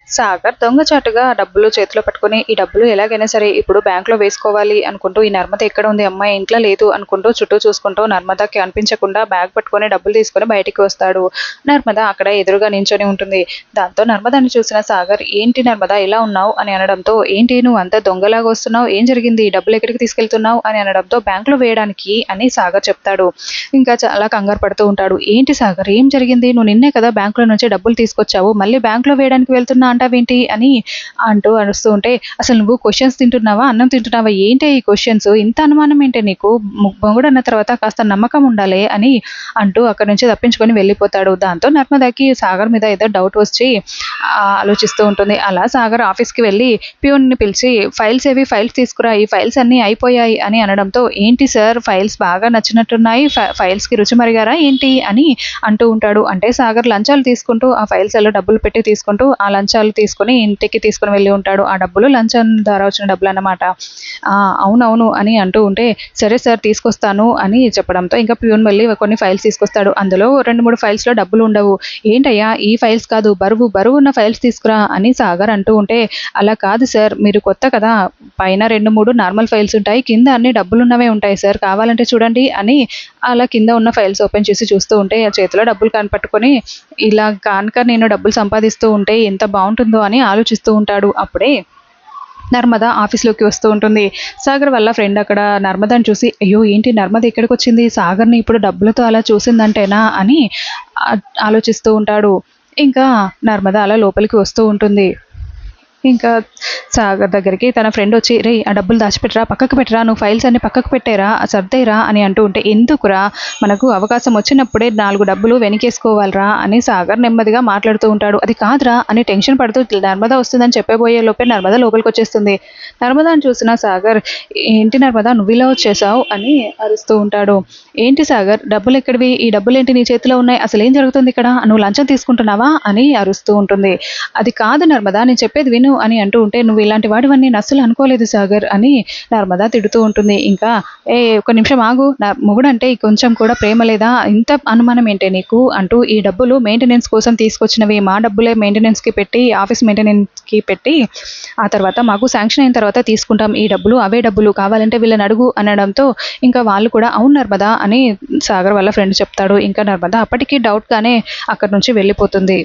సాగర్ దొంగచాటుగా డబ్బులు చేతిలో పట్టుకొని, ఈ డబ్బులు ఎలాగైనా సరే ఇప్పుడు బ్యాంక్‌లో వేసుకోవాలి అనుకుంటూ, ఈ నర్మద ఎక్కడ ఉంది అమ్మాయి ఇంట్లో లేదు అనుకుంటూ చుట్టూ చూసుకుంటూ నర్మదకి కనిపించకుండా బ్యాగ్ పట్టుకొని డబ్బులు తీసుకొని బయటికి వస్తాడు. నర్మద అక్కడ ఎదురుగా నించొని ఉంటుంది. దాంతో నర్మదని చూసిన సాగర్, "ఏంటి నర్మద ఇలా ఉన్నావు?" అని అనడంతో, "ఏంటి నువ్వు అంత దొంగలాగా వస్తున్నావు? ఏం జరిగింది? డబ్బులు ఎక్కడికి తీసుకెళ్తున్నావు?" అని అనడంతో, "బ్యాంక్‌లో వేయడానికి" అని సాగర్ చెప్తాడు. ఇంకా చాలా కంగారు పడుతూ ఉంటాడు. "ఏంటి సాగర్ ఏం జరిగింది? నువ్వు నిన్నే కదా బ్యాంక్‌లో నుంచి డబ్బులు తీసుకొచ్చావు. మళ్ళీ బ్యాంక్‌లో వేయడానికి వెళ్తున్నా అంటావేంటి?" అని అంటూ అరుస్తూ ఉంటే, "అసలు నువ్వు క్వెషన్స్ తింటున్నావా? అన్నం తింటున్నావా? ఏంటే ఈ క్వెషన్స్? ఇంత అనుమానం ఏంటే నీకు? మొగుడన్న తర్వాత కాస్త నమ్మకం ఉండాలే" అని అంటూ అక్కడి నుంచి తప్పించుకొని వెళ్ళిపోతాడు. దాంతో నర్మదాకి సాగర్ మీద ఏదో డౌట్ వచ్చి ఆలోచిస్తూ ఉంటుంది. అలా సాగర్ ఆఫీస్‌కి వెళ్ళి ప్యూన్‌ని పిలిచి, "ఫైల్స్ ఏవి? ఫైల్స్ తీసుకురా. ఈ ఫైల్స్ అన్నీ అయిపోయాయి" అని అనడంతో, "ఏంటి సార్ ఫైల్స్ బాగా నచ్చినట్టున్నాయి. ఫైల్స్‌కి రుచి మరిగారా ఏంటి?" అని అంటూ ఉంటాడు. అంటే సాగర్ లంచాలు తీసుకుంటూ ఆ ఫైల్స్‌లో డబ్బులు పెట్టి తీసుకుంటూ ఆ లంచాలు తీసుకొని ఇంటికి తీసుకొని వెళ్ళి ఉంటాడు. ఆ డబ్బులు లంచం ద్వారా వచ్చిన డబ్బులన్నమాట. ఆ! అవునవును అని అంటూ ఉంటే, "సరే సార్ తీసుకొస్తాను" అని చెప్పడంతో ఇంకా ప్యూన్ వెళ్ళి కొన్ని ఫైల్స్ తీసుకొస్తాడు. అందులో 2, 3 ఫైల్స్‌లో డబ్బులు ఉండవు. "ఏంటయ్యా ఈ ఫైల్స్ కాదు బరువున్న ఫైల్స్ తీసుకురా" అని సాగర్ అంటూ ఉంటే, "అలా కాదు సార్ మీరు కొత్త కదా! పైన 2, 3 నార్మల్ ఫైల్స్ ఉంటాయి. కింద అన్ని డబ్బులున్నవే ఉంటాయి సార్. కావాలంటే చూడండి" అని అలా కింద ఉన్న ఫైల్స్ ఓపెన్ చేసి చూస్తూ ఉంటే, ఆ చేతిలో డబ్బులు కనిపెట్టుకొని, ఇలా గనక నేను డబ్బులు సంపాదిస్తూ ఉంటే ఎంత బావుంటుందో అని ఆలోచిస్తూ ఉంటాడు. అప్పుడే నర్మద ఆఫీస్‌లోకి వస్తూ ఉంటుంది. సాగర్ వాళ్ళ ఫ్రెండ్ అక్కడ నర్మదని చూసి, "అయ్యో! ఏంటి నర్మద ఇక్కడికొచ్చింది? సాగర్‌ని ఇప్పుడు డబ్బులతో అలా చూసిందంటేనా" అని ఆలోచిస్తూ ఉంటాడు. ఇంకా నర్మద అలా లోపలికి వస్తూ ఉంటుంది. ఇంకా సాగర్ దగ్గరికి తన ఫ్రెండొచ్చి, "రేయ్! ఆ డబ్బులు దాచిపెట్టురా, పక్కకు పెట్టరా, నువ్వు ఫైల్స్ అన్నీ పక్కకు పెట్టేరా, సర్దేయరా" అని అంటూ ఉంటే, "ఎందుకురా? మనకు అవకాశం వచ్చినప్పుడే 4 డబ్బులు వెనకేసుకోవాలిరా" అని సాగర్ నెమ్మదిగా మాట్లాడుతూ ఉంటాడు. "అది కాదురా" అని టెన్షన్ పడుతూ నర్మద వస్తుందని చెప్పబోయే లోపే నర్మద లోపలికొచ్చేస్తుంది. నర్మదాని చూసిన సాగర్, "ఏంటి నర్మద నువ్విలా వచ్చేసావు" అని అరుస్తూ ఉంటాడు. "ఏంటి సాగర్ డబ్బులెక్కడివి? ఈ డబ్బులేంటి నీ చేతిలో ఉన్నాయి? అసలేం జరుగుతుందిక్కడ? నువ్వు లంచం తీసుకుంటున్నావా?" అని అరుస్తూ ఉంటుంది. "అది కాదు నర్మద నేను చెప్పేది విను" అని అంటూ ఉంటే, "నువ్వు ఇలాంటి వాడివని నేను అస్సలు అనుకోలేదు సాగర్" అని నర్మద తిడుతూ ఉంటుంది. ఇంకా, ఒక్క నిమిషం ఆగు. నా మొగుడంటే కొంచెం కూడా ప్రేమ లేదా? ఇంత అనుమానం ఏంటే నీకు?" అంటూ, "ఈ డబ్బులు మెయింటెనెన్స్ కోసం తీసుకొచ్చినవి. మా డబ్బులే మెయింటెనెన్స్‌కి పెట్టి ఆఫీస్ మెయింటెనెన్స్‌కి పెట్టి ఆ తర్వాత మాకు శాంక్షన్ అయిన తర్వాత తీసుకుంటాం. ఈ డబ్బులు అవే డబ్బులు. కావాలంటే వీళ్ళని అడుగు" అనడంతో ఇంకా వాళ్ళు కూడా, "అవును నర్మద" అని సాగర్ వాళ్ళ ఫ్రెండ్ చెప్తాడు. ఇంకా నర్మద అప్పటికి డౌట్‌గానే అక్కడి నుంచి వెళ్ళిపోతుంది.